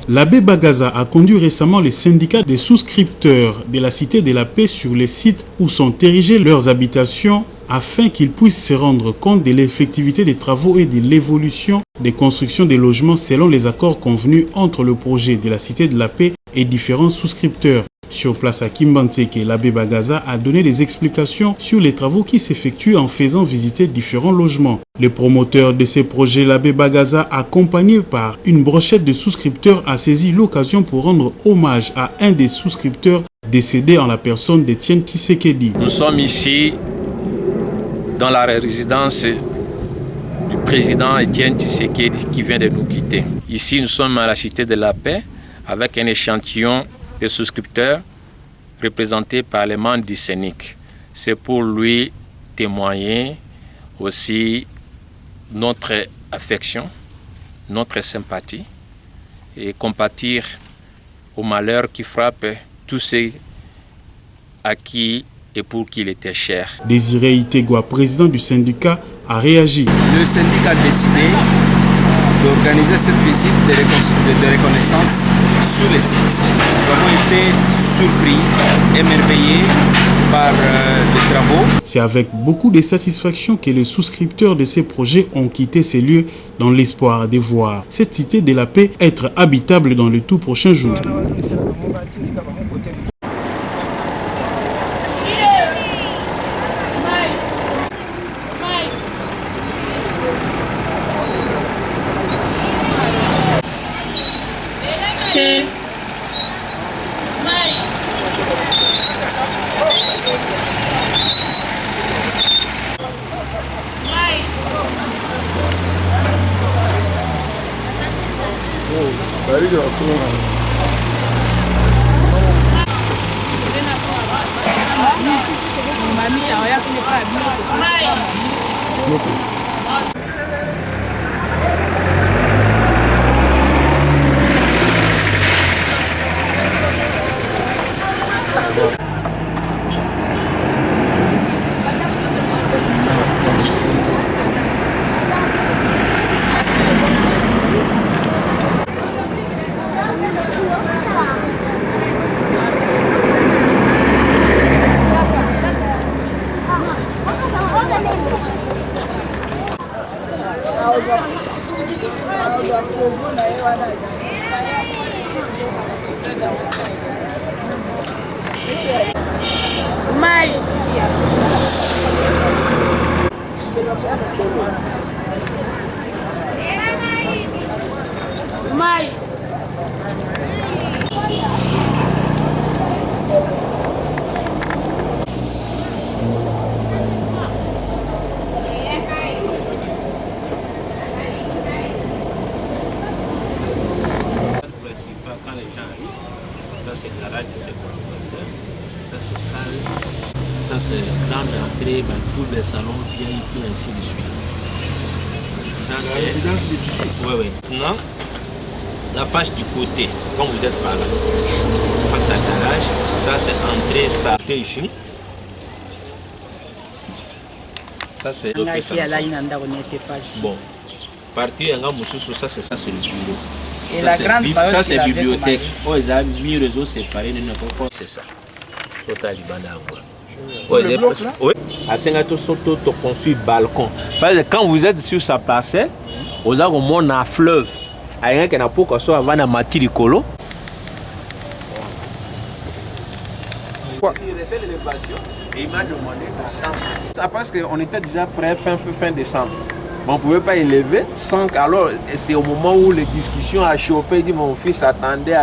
L'abbé Bagaza a conduit récemment les syndicats des souscripteurs de la Cité de la Paix sur les sites où sont érigées leurs habitations afin qu'ils puissent se rendre compte de l'effectivité des travaux et de l'évolution des constructions des logements selon les accords convenus entre le projet de la Cité de la Paix et différents souscripteurs. Sur place à Kimbantseke, l'abbé Bagaza a donné des explications sur les travaux qui s'effectuent en faisant visiter différents logements. Le promoteur de ces projets, l'abbé Bagaza, accompagné par une brochette de souscripteurs, a saisi l'occasion pour rendre hommage à un des souscripteurs décédé en la personne d'Etienne Tshisekedi. Nous sommes ici dans la résidence du président Etienne Tshisekedi qui vient de nous quitter. Ici, nous sommes à la Cité de la Paix avec un échantillon de souscripteurs représentés par les membres du Sénic. C'est pour lui témoigner aussi notre affection, notre sympathie et compatir au malheur qui frappe tous ceux à qui et pour qui il était cher. Désiré Itegua, président du syndicat, a réagi. Le syndicat a décidé d'organiser cette visite de reconnaissance sur les sites. Nous avons été surpris, émerveillés par les travaux. C'est avec beaucoup de satisfaction que les souscripteurs de ces projets ont quitté ces lieux dans l'espoir de voir cette Cité de la Paix être habitable dans les tout prochains jours. Ça c'est grande entrée, tous les salons, VIP, ainsi de suite. Ça c'est... Oui, oui. Non, la face du côté, quand vous êtes par là, face à garage, ça c'est entrée, ça ici. Ça c'est... Bon, partie ça c'est ça, c'est le bureau. Et ça, la grande ça c'est la bibliothèque. Oh, ils ont mis réseau séparé, c'est ça. Total oui, à Sengato Soto, tu construis balcon. Parce que quand vous êtes sur sa parcelle, vous avez au moins un fleuve. Il y a un qui n'a pas qu'à soit avant la matière du colo. Il m'a demandé d'attendre. Ça parce qu'on était déjà prêt fin décembre. Mais on ne pouvait pas élever sans alors c'est au moment où les discussions a chopé, dit mon fils attendez,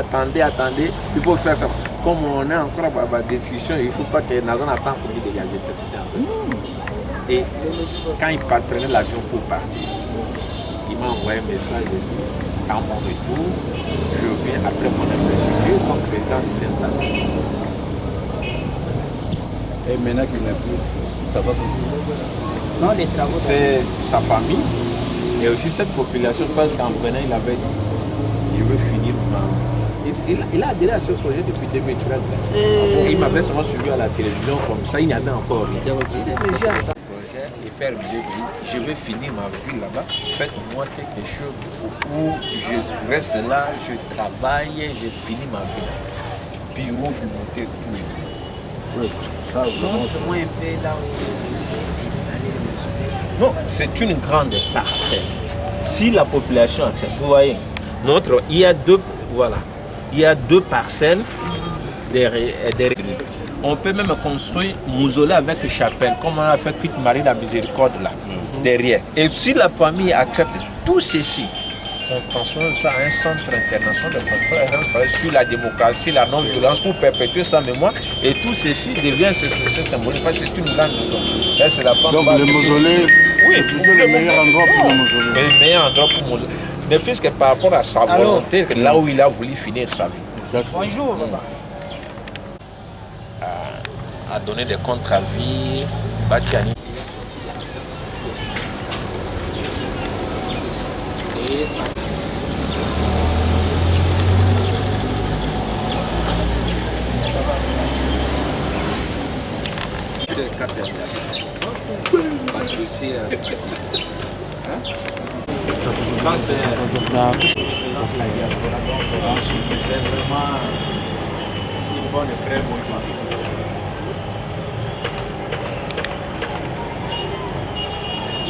il faut faire ça. Comme on est encore à la discussion, il ne faut pas que Nazan attende pour lui dégager. Et quand il prenait l'avion pour partir, il m'a envoyé un message de dire à mon retour, je viens après mon investiture comme président du CNSA. Et maintenant qu'il n'est plus, ça va continuer. Non, les travaux. C'est sa famille et aussi cette population, parce qu'en venant, il avait dit je veux finir ma... Il a adhéré à ce projet depuis 2013. Il m'avait seulement suivi à la télévision comme ça, il n'y avait encore rien. Il faire mieux. Je vais finir ma vie là-bas. Faites-moi quelque chose où je reste là, je travaille, je finis ma vie là. Puis où je montais tout. Oui, ça, Montre-moi un peu là où on est installé le mausolée. Non, c'est une grande parcelle. Si la population accepte, vous voyez, il y a deux parcelles derrière. On peut même construire un mausolée avec une chapelle, comme on a fait Cuite Marie de la Miséricorde là, derrière. Et si la famille accepte tout ceci, on transforme ça en un centre international de conférence sur la démocratie, la non-violence pour perpétuer sa mémoire. Et tout ceci devient ce symbolique parce que c'est une grande maison. Là, c'est la femme. Donc le mausolée, oui, c'est le meilleur endroit pour le mausolée. Le meilleur endroit pour le mausolée. Ne fût-ce que par rapport à sa volonté, là où il a voulu finir sa vie. Bonjour, A donné des contre-avis, Batiani.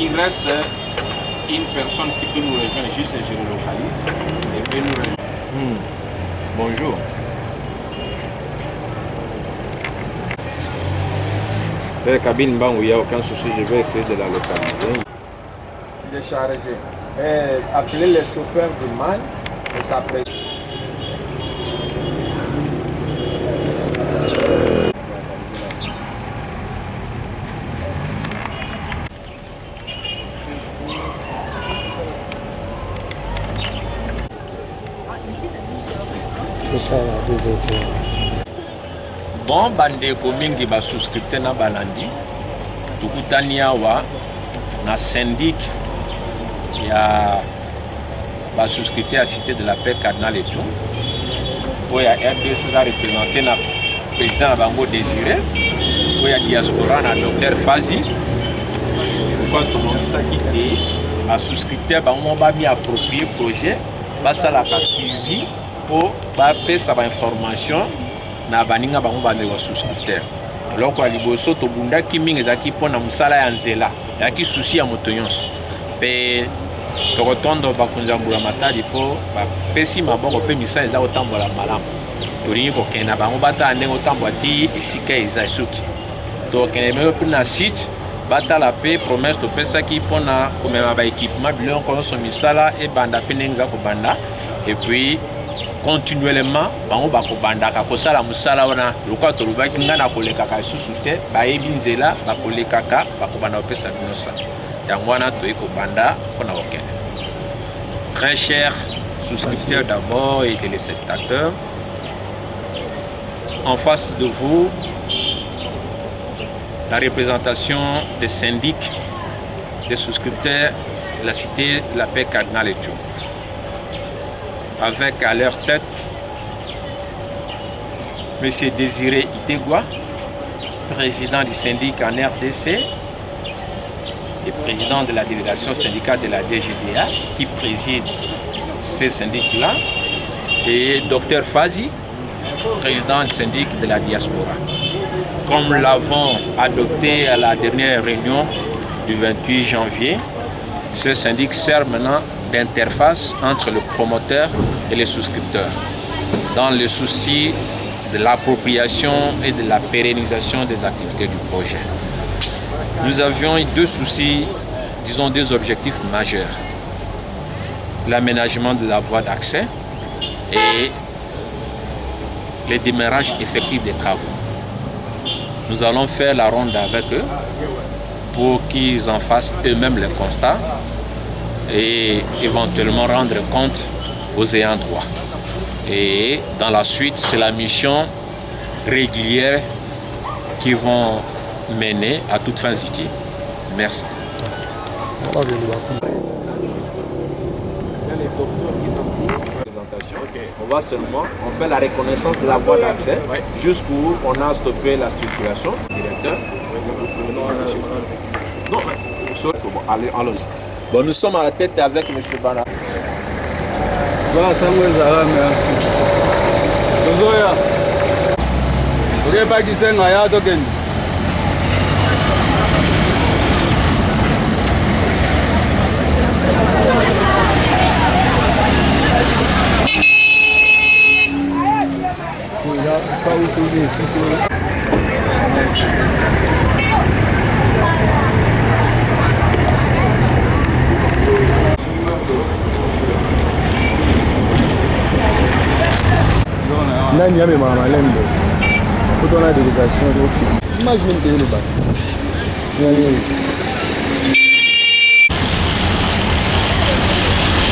Il reste une personne qui peut nous rejoindre, juste je le localise, et peut nous rejoindre. Bonjour. La cabine, il n'y a aucun souci, je vais essayer de la localiser. Décharger. Appeler les chauffeurs du mal et s'apprêter. Bon, bandeko mingi ba souscripte na balandi tukutani awa na syndic ya ba souscripte à Cité de la Paix Cardinal et tout. Oya RDC a représenté na président Bango Désiré, oya diaspora na docteur Fazi. Quand on a quitté à souscripte bango ba mi approprié projet ba sala ka suivi pour ba pesa ba information na baninga bango ba wa souscripteur. Loko aliboso to bunda ki mingi zaki pona musala ya nzela yaki souci ya moto nyonso pe tokotondo bakunzambula matadi po bapesi maboko pe misala eza kotambola malamu tolingi kokenda bango batala ndenge otambola ti esika eza esuki tokende mpe mpe na site batala pe promesse topesaki mpona komema baéquipement biloko nyonso misala ebanda mpe ndenge eza kobanda epuis continuellement bango bakobandaka kosala mosala wana lokola tolobaki ngai na kolekaka lisusu te bayebi nzela bakolekaka bakobanda kopesa bino sa yango wana toyei kobanda mpona kokende. Très chers souscripteurs d'abord et téléspectateurs, en face de vous la représentation des syndics des souscripteurs de la Cité de la Paix Cardinal et tout, avec à leur tête M. Désiré Itegua, président du syndic en RDC et président de la délégation syndicale de la DGDA qui préside ces syndics-là, et Dr Fazi, président du syndic de la diaspora. Comme l'avons adopté à la dernière réunion du 28 janvier, ce syndic sert maintenant d'interface entre le promoteur et les souscripteurs dans le souci de l'appropriation et de la pérennisation des activités du projet. Nous avions eu deux soucis, disons deux objectifs majeurs. L'aménagement de la voie d'accès et le démarrage effectif des travaux. Nous allons faire la ronde avec eux pour qu'ils en fassent eux-mêmes le constat et éventuellement rendre compte aux ayants droit. Et dans la suite, c'est la mission régulière qu'ils vont mener à toutes fins utiles. Merci. On va seulement, on fait la reconnaissance de la voie d'accès jusqu'où on a stoppé la circulation. Directeur. Non, Allez, allons-y. Bon, nous sommes à la tête avec M. Bana. Voilà, Samuel Zara, merci. Tozoya. Ok, pas qui s'est ngaya token. Pas où tourner, c'est nani amemaka malembe kotona délégation tofi image même teye loba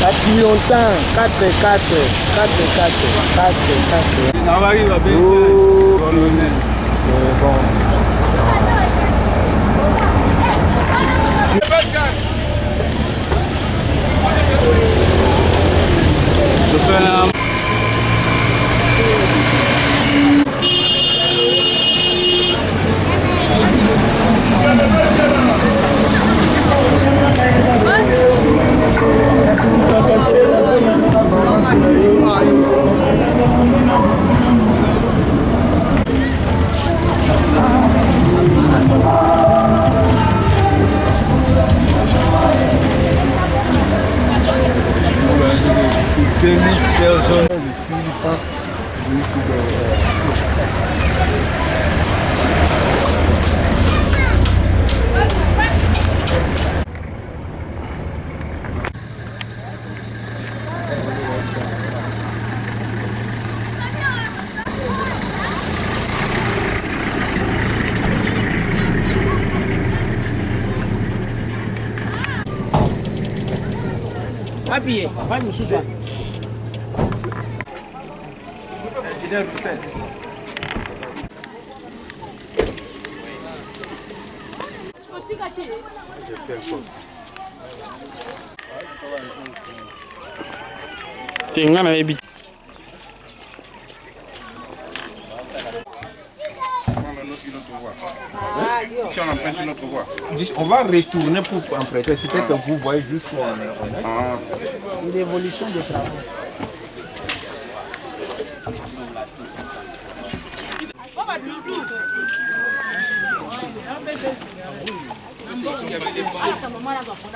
depuis longtemps 4 bon. Je fais la... Habillé, vai me sujar. Tenga na ebi. Si on emprunte une autre voie. On va retourner pour emprunter. C'est peut-être que vous voyez juste où on est. L'évolution des travaux.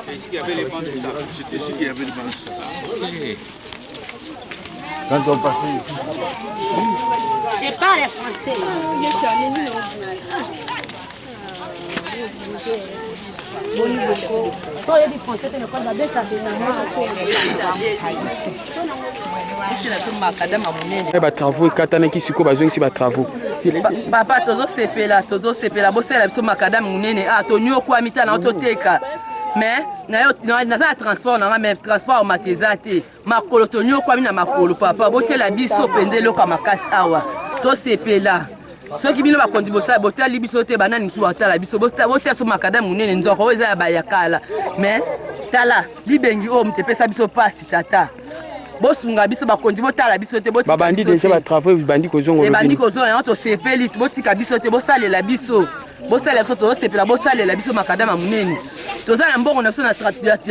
C'est ici qu'il y avait les bancs de ça. C'était ici qu'il y avait les bancs de ça. Quand on partait. Je parle français. Travaux katana siko bazongisi ba travaux. Papa tozo sepela bosela biso makadam munene tonyo kwa mitana ototeka mais naza transport na même transport matezate makolo tonyo kwa mina makolo papa bosela biso pendelo ka makasi awa to sepela soki bino bakondi bosala botali biso te banani misu batala biso bosela so makadam munene nzoko eza ya bayakala mais tala libengi o mtepesa biso pasi tata bosunga biso bakondi botala biso te botika babandi déjà ba travaux bandi kozongo bandi kozongo to sepeli botika biso te bosalela biso bosala biso to sepela bosalela biso makadama munene tozala mbongo na biso na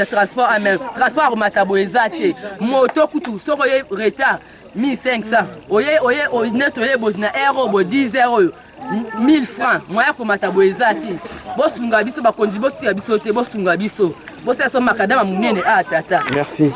transport en même transport matabo ezate moto kutu soko ye retard 1500 oye net oye bozina euro bo 10 euros 1000 francs moya ko matabo ezate bosunga biso bakondi botika biso te bosunga biso. Merci.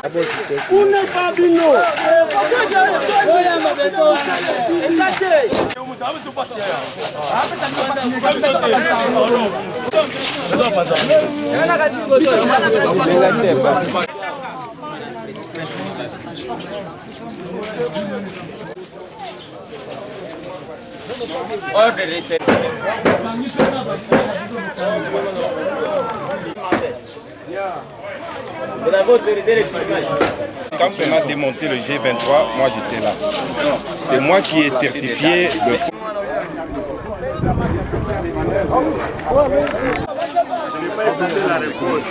Quand on a démonté le G23, moi j'étais là. C'est moi qui ai certifié le... Je n'ai pas écouté la réponse.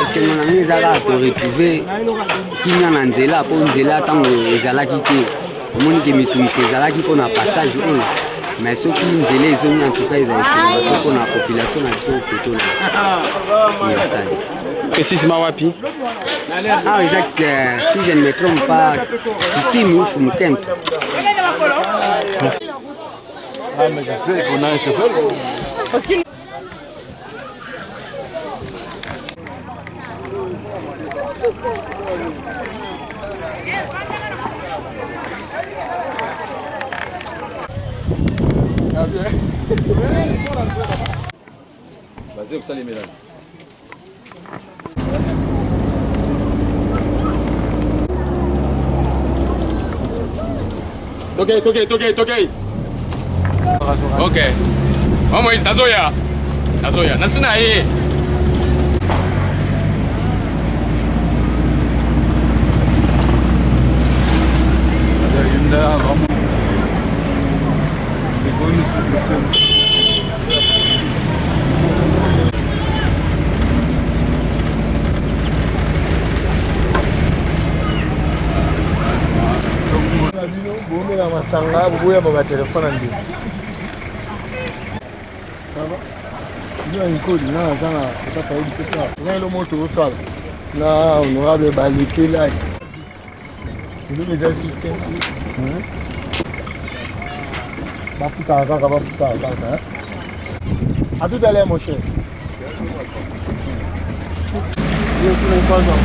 Ese mon ami ezaka to retrouver kimia na nzela po nzela ntango ezalaki te omoni ke mitumisi ezalaki mpona passage oyo mais soki nzela ezongi en tout cas ezala esenga mpona population na biso koto na yasali Précisément wapi? awa eza si je ne me trompe pas kitimi ufu mukento. Ah, mais j'espère qu'on a un chauffeur. Parce qu'il... Vas-y, vous allez mesdames. Toquei. Ok. Vamos, Nazoya. Nasina aí. bomela masanga boboya baba telefone ndi ndio nkodi na zanga kutaka hivi kitu na ile moto usala na honorable balikela ndio déjà système bafuta kaka à tout à l'heure mon cher je suis pas dans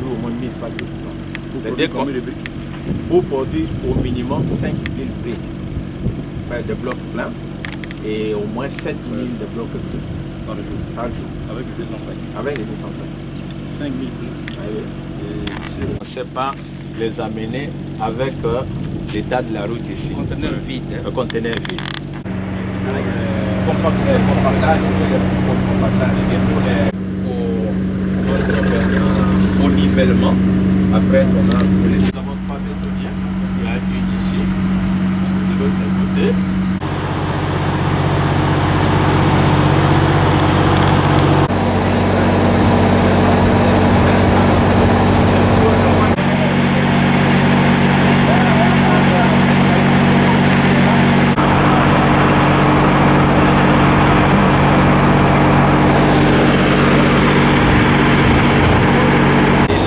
au moins 1000 sacs de ciment. Pour produire au minimum 5000 briques de blocs pleins et au moins 7000 de blocs dans le jour. Par jour. Avec les 200 sacs. Avec les 200 sacs. 5000 briques. On ne sait pas les amener avec l'état de la route ici. Conteneur vide. Un conteneur vide. Au nivellement, après on a les savants pas bétonniers, il y a une ici, de l'autre côté.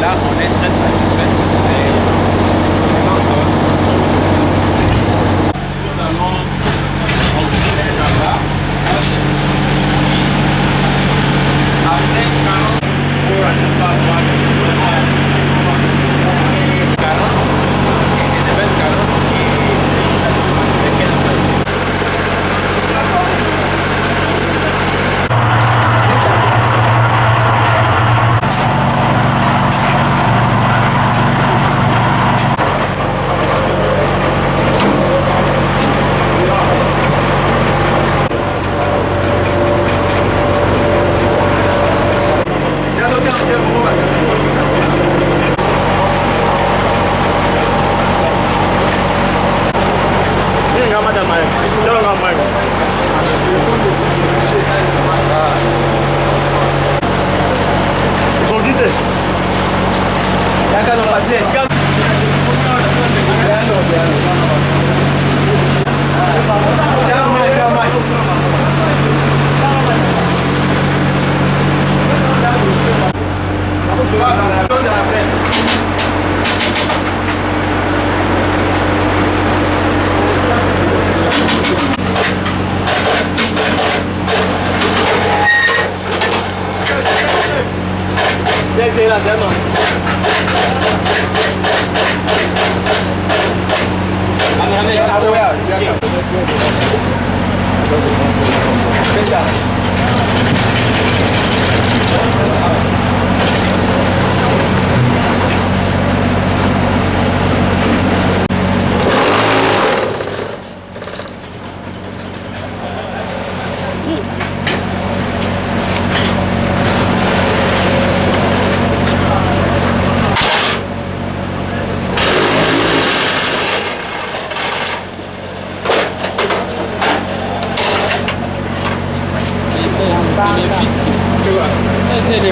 On est très satisfait. C'est les